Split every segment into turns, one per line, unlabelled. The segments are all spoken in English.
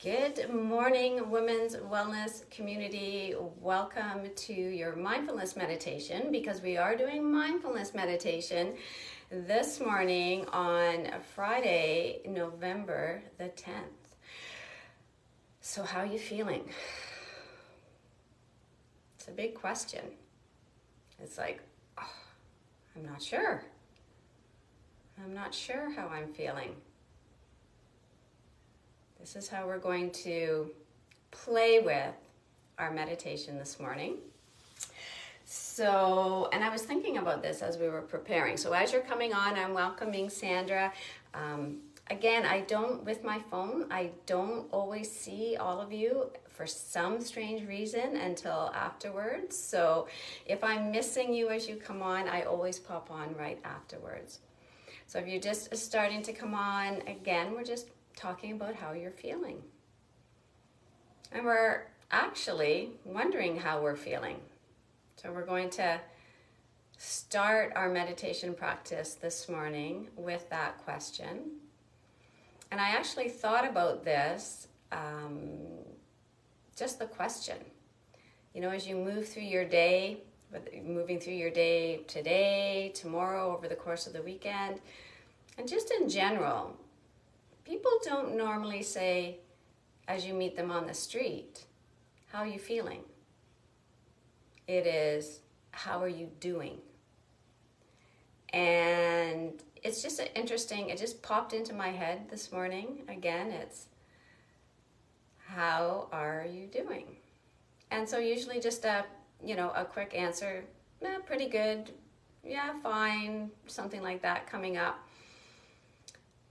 Good morning, Women's Wellness Community. Welcome to your mindfulness meditation, because we are doing mindfulness meditation this morning on Friday, November the 10th. So how are you feeling? It's a big question. It's like, I'm not sure. I'm not sure how I'm feeling. This is how we're going to play with our meditation this morning. So, and I was thinking about this as we were preparing. So as you're coming on, I'm welcoming Sandra. Again, with my phone, I don't always see all of you for some strange reason until afterwards. So if I'm missing you as you come on, I always pop on right afterwards. So if you're just starting to come on, again, we're just talking about how you're feeling. And we're actually wondering how we're feeling. So we're going to start our meditation practice this morning with that question. And I actually thought about this, just the question. You know, as you move through your day, moving through your day today, tomorrow, over the course of the weekend, and just in general, people don't normally say, as you meet them on the street, how are you feeling? It is, how are you doing? And it's just interesting, it just popped into my head this morning. Again, it's, how are you doing? And so usually just a quick answer, pretty good, yeah, fine, something like that coming up.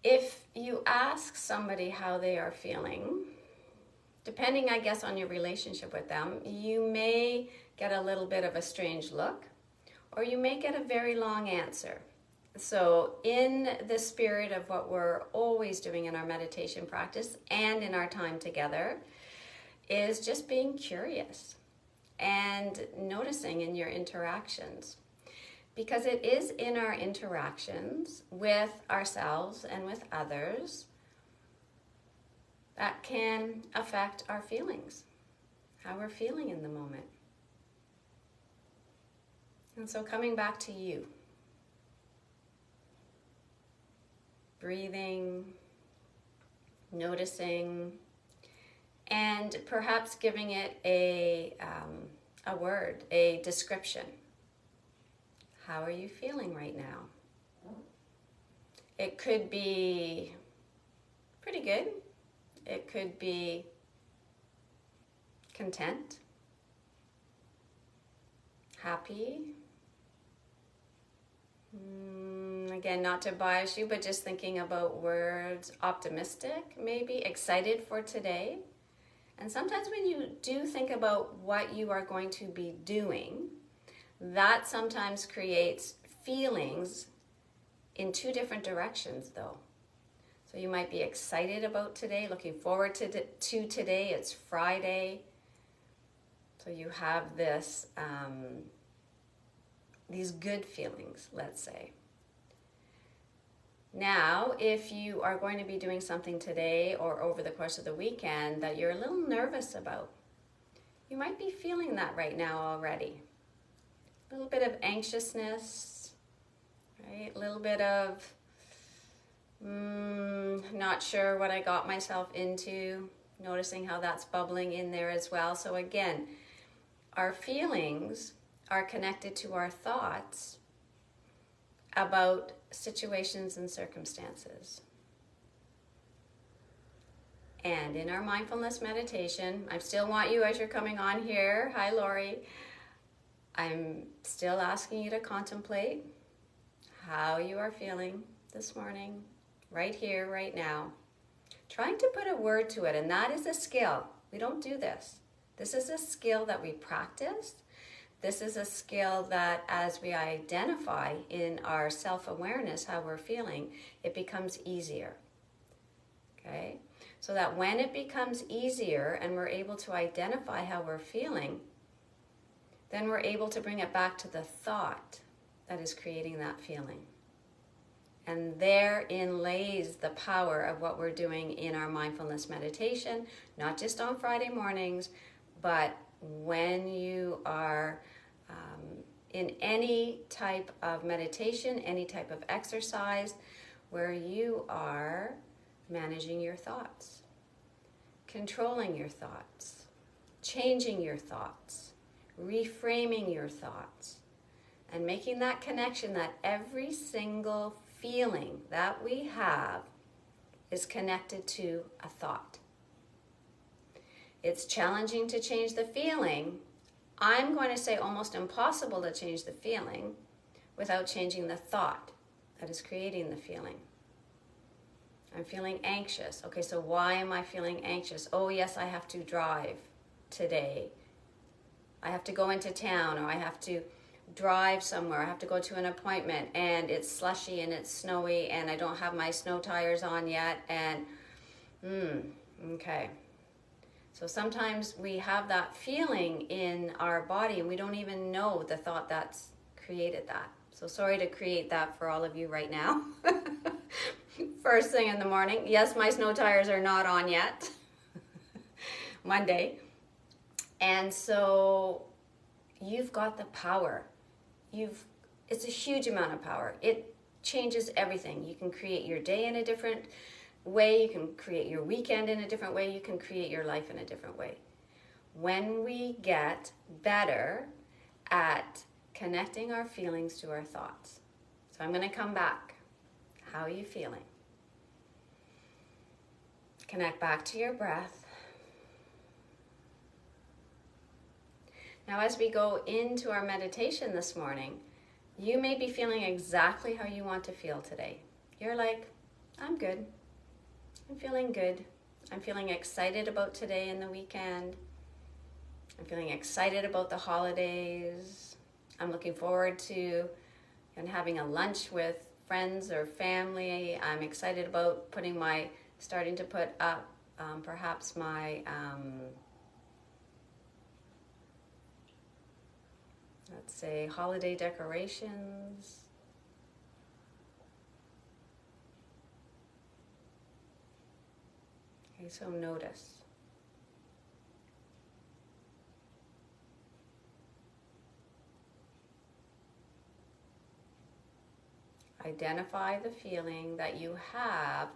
If you ask somebody how they are feeling, depending, I guess, on your relationship with them, you may get a little bit of a strange look, or you may get a very long answer. So in the spirit of what we're always doing in our meditation practice and in our time together, is just being curious and noticing in your interactions. Because it is in our interactions with ourselves and with others that can affect our feelings, how we're feeling in the moment. And so coming back to you, breathing, noticing, and perhaps giving it a word, a description. How are you feeling right now? It could be pretty good. It could be content, happy. Again, not to bias you, but just thinking about words, optimistic, maybe, excited for today. And sometimes when you do think about what you are going to be doing, that sometimes creates feelings in two different directions, though. So you might be excited about today, looking forward to today. It's Friday. So you have this, these good feelings, let's say. Now, if you are going to be doing something today or over the course of the weekend that you're a little nervous about, you might be feeling that right now already. A little bit of anxiousness, right? A little bit of not sure what I got myself into, noticing how that's bubbling in there as well. So again, our feelings are connected to our thoughts about situations and circumstances. And in our mindfulness meditation, I still want you, as you're coming on here, hi Lori, I'm still asking you to contemplate how you are feeling this morning, right here, right now. Trying to put a word to it, and that is a skill. We don't do this. This is a skill that we practice. This is a skill that as we identify in our self-awareness how we're feeling, it becomes easier. Okay? So that when it becomes easier and we're able to identify how we're feeling, then we're able to bring it back to the thought that is creating that feeling. And therein lays the power of what we're doing in our mindfulness meditation, not just on Friday mornings, but when you are in any type of meditation, any type of exercise where you are managing your thoughts, controlling your thoughts, changing your thoughts, reframing your thoughts, and making that connection that every single feeling that we have is connected to a thought. It's challenging to change the feeling. I'm going to say almost impossible to change the feeling without changing the thought that is creating the feeling. I'm feeling anxious. Okay, so why am I feeling anxious? Oh yes, I have to drive today. I have to go into town, or I have to drive somewhere. I have to go to an appointment, and it's slushy and it's snowy and I don't have my snow tires on yet, and okay. So sometimes we have that feeling in our body and we don't even know the thought that's created that. So sorry to create that for all of you right now. First thing in the morning. Yes, my snow tires are not on yet. Monday. And so you've got the power. It's a huge amount of power. It changes everything. You can create your day in a different way. You can create your weekend in a different way. You can create your life in a different way. When we get better at connecting our feelings to our thoughts. So I'm going to come back. How are you feeling? Connect back to your breath. Now, as we go into our meditation this morning, you may be feeling exactly how you want to feel today. You're like, I'm good. I'm feeling good. I'm feeling excited about today and the weekend. I'm feeling excited about the holidays. I'm looking forward to having a lunch with friends or family. I'm excited about starting to put up perhaps my let's say holiday decorations. Okay, so notice. Identify the feeling that you have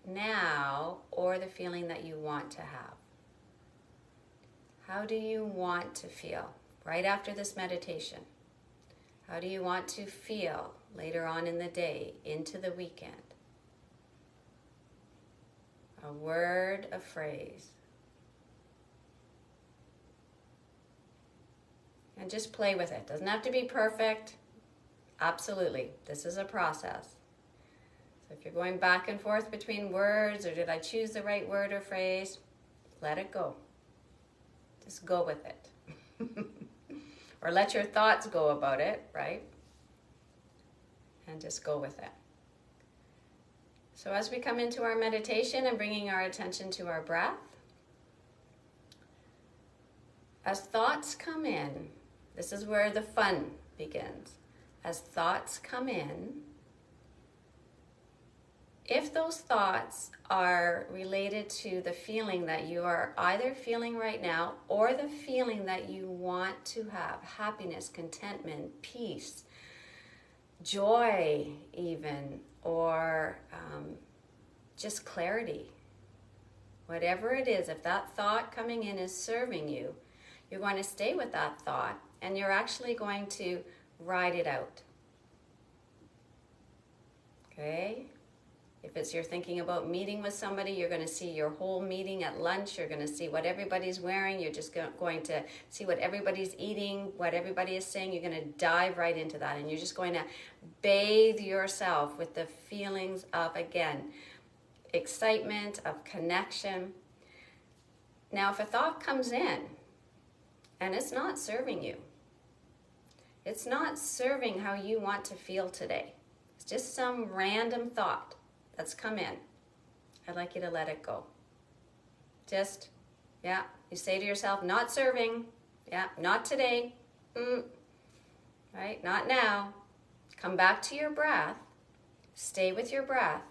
now or the feeling that you want to have. How do you want to feel right after this meditation? How do you want to feel later on in the day, into the weekend? A word, a phrase. And just play with it. Doesn't have to be perfect. Absolutely. This is a process. So if you're going back and forth between words, or did I choose the right word or phrase, let it go. Just go with it. Or let your thoughts go about it, right? And just go with it. So as we come into our meditation and bringing our attention to our breath, as thoughts come in, this is where the fun begins. As thoughts come in, if those thoughts are related to the feeling that you are either feeling right now or the feeling that you want to have, happiness, contentment, peace, joy even, or just clarity, whatever it is, if that thought coming in is serving you, you're going to stay with that thought and you're actually going to ride it out. Okay? If it's you're thinking about meeting with somebody, you're going to see your whole meeting at lunch. You're going to see what everybody's wearing. You're just going to see what everybody's eating, what everybody is saying. You're going to dive right into that. And you're just going to bathe yourself with the feelings of, again, excitement, of connection. Now, if a thought comes in and it's not serving you, it's not serving how you want to feel today. It's just some random thought that's come in. I'd like you to let it go. Just, you say to yourself, not serving, not today, right, not now. Come back to your breath Stay with your breath.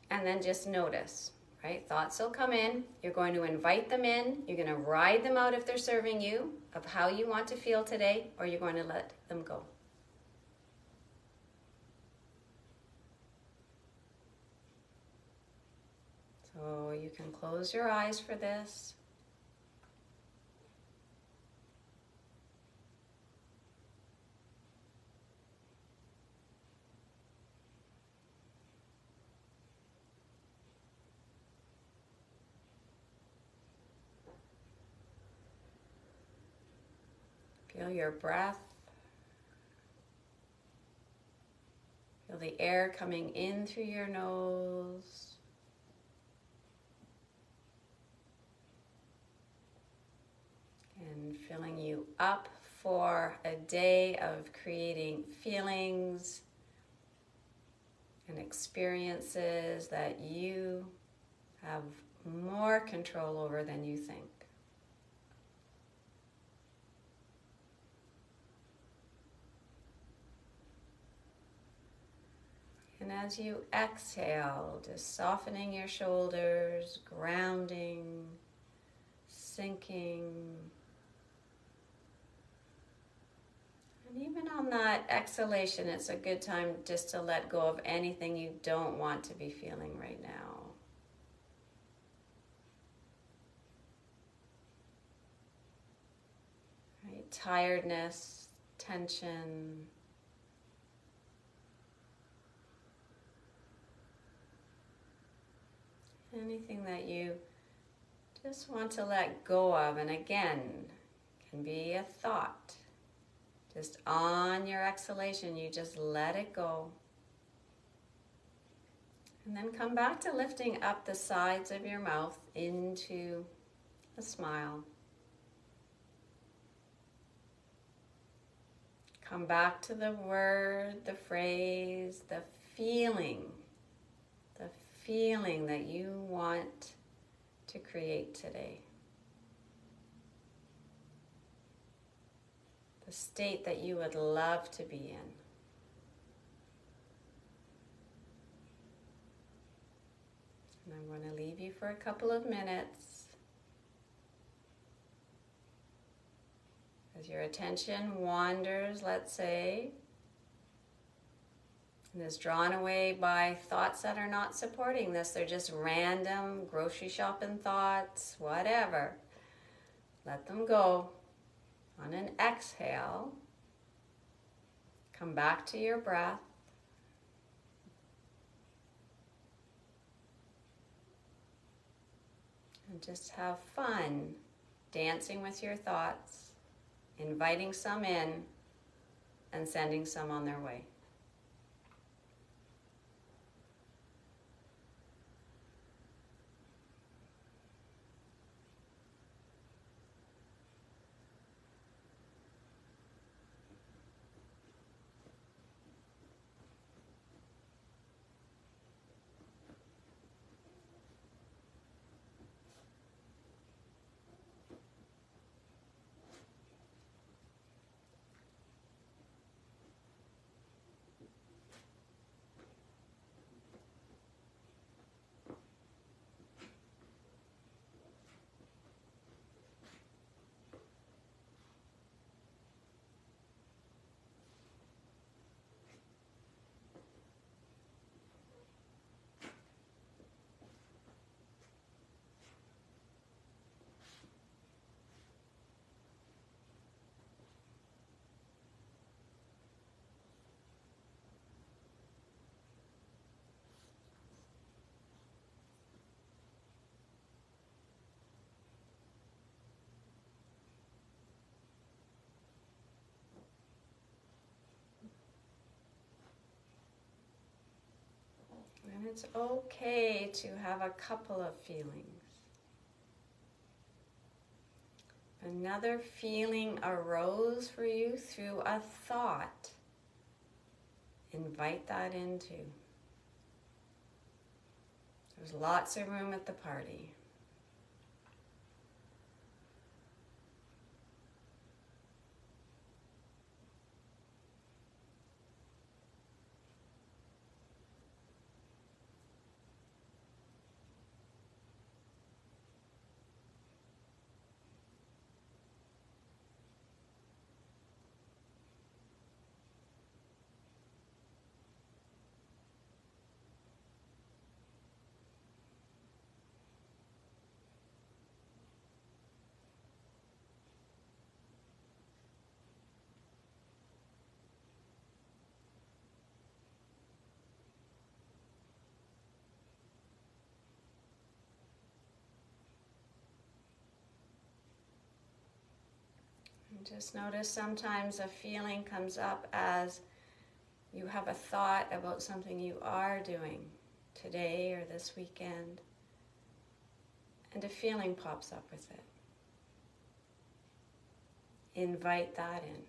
And then just notice, right? Thoughts will come in. You're going to invite them in. You're going to ride them out if they're serving you, of how you want to feel today, or you're going to let them go. So you can close your eyes for this. Feel your breath. Feel the air coming in through your nose. And filling you up for a day of creating feelings and experiences that you have more control over than you think. And as you exhale, just softening your shoulders, grounding, sinking. And even on that exhalation, it's a good time just to let go of anything you don't want to be feeling right now. Right? Tiredness, tension. Anything that you just want to let go of, and again, can be a thought. Just on your exhalation, you just let it go. And then come back to lifting up the sides of your mouth into a smile. Come back to the word, the phrase, the feeling that you want to create today. The state that you would love to be in. And I'm going to leave you for a couple of minutes as your attention wanders, let's say, and is drawn away by thoughts that are not supporting this. They're just random grocery shopping thoughts, whatever. Let them go. On an exhale, come back to your breath. And just have fun dancing with your thoughts, inviting some in and sending some on their way. And it's okay to have a couple of feelings. Another feeling arose for you through a thought. Invite that into. There's lots of room at the party. Just notice sometimes a feeling comes up as you have a thought about something you are doing today or this weekend, and a feeling pops up with it. Invite that in.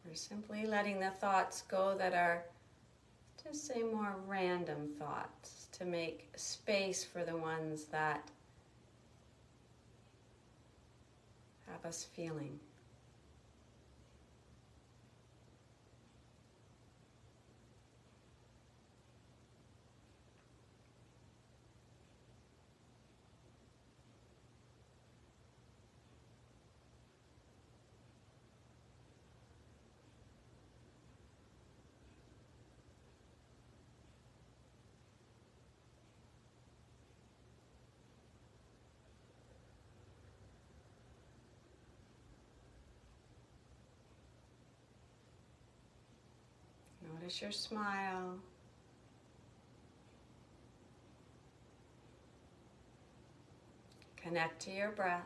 We're simply letting the thoughts go that are, just say, more random thoughts, to make space for the ones that have us feeling. Notice your smile. Connect to your breath.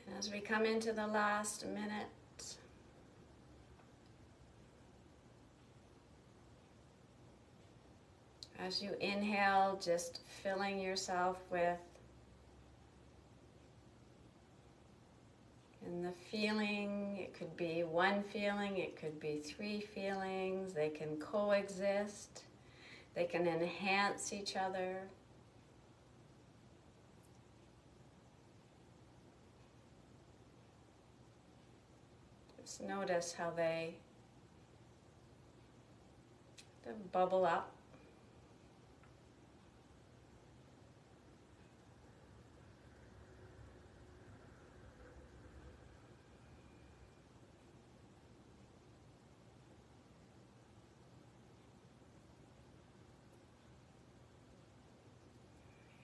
And as we come into the last minute, as you inhale, just filling yourself with and the feeling. It could be one feeling, it could be three feelings. They can coexist. They can enhance each other. Just notice how they bubble up.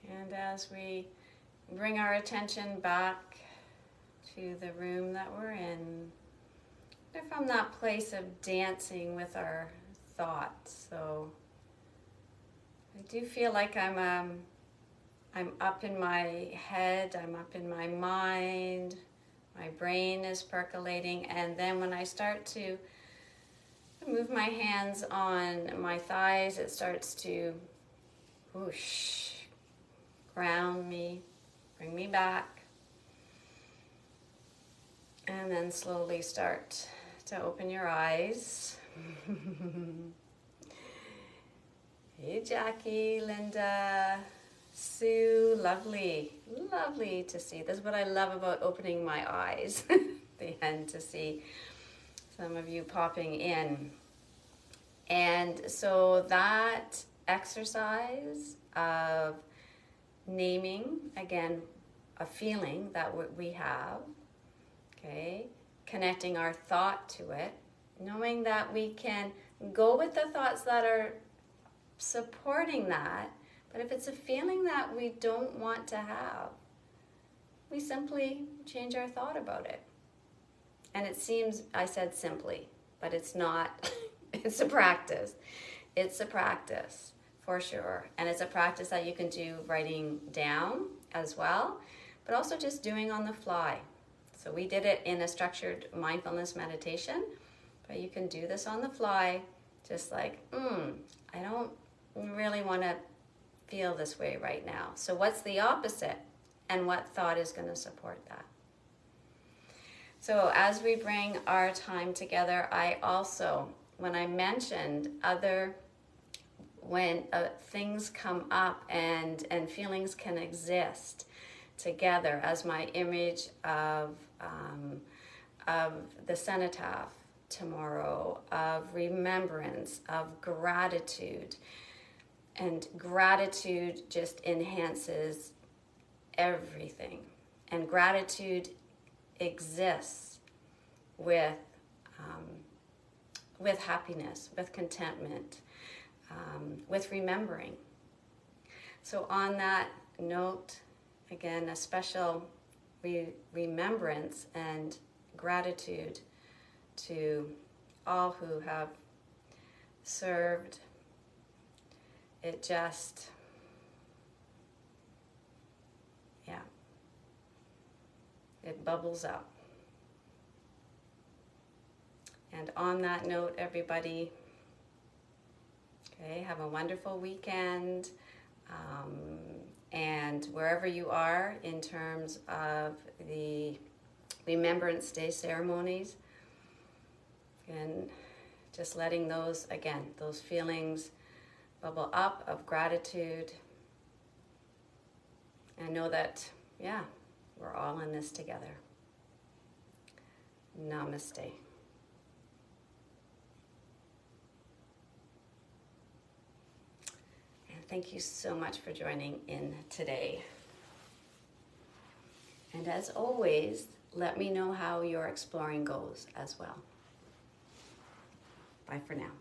And as we bring our attention back to the room that we're in, they're from that place of dancing with our thoughts. So I do feel like I'm up in my head, I'm up in my mind, my brain is percolating, and then when I start to move my hands on my thighs, it starts to whoosh, ground me, bring me back, and then slowly start to open your eyes. Hey Jackie, Linda, Sue, lovely to see. This is what I love about opening my eyes, the end, to see some of you popping in. And so that exercise of naming, again, a feeling that we have, okay, connecting our thought to it, knowing that we can go with the thoughts that are supporting that, but if it's a feeling that we don't want to have, we simply change our thought about it. And it seems, I said simply, but it's not. It's a practice. It's a practice for sure. And it's a practice that you can do writing down as well, but also just doing on the fly. So we did it in a structured mindfulness meditation, but you can do this on the fly, just like, I don't really want to feel this way right now. So what's the opposite? And what thought is going to support that? So as we bring our time together, I also, when I mentioned when things come up and feelings can exist together as my image of the cenotaph tomorrow, of remembrance, of gratitude. And gratitude just enhances everything. And gratitude exists with with happiness, with contentment, with remembering. So on that note, again, a special remembrance and gratitude to all who have served. It just, yeah, it bubbles up. And on that note, everybody, okay, have a wonderful weekend. And wherever you are in terms of the Remembrance Day ceremonies, and just letting those, again, those feelings bubble up of gratitude, and know that, yeah, we're all in this together. Namaste. Thank you so much for joining in today. And as always, let me know how your exploring goes as well. Bye for now.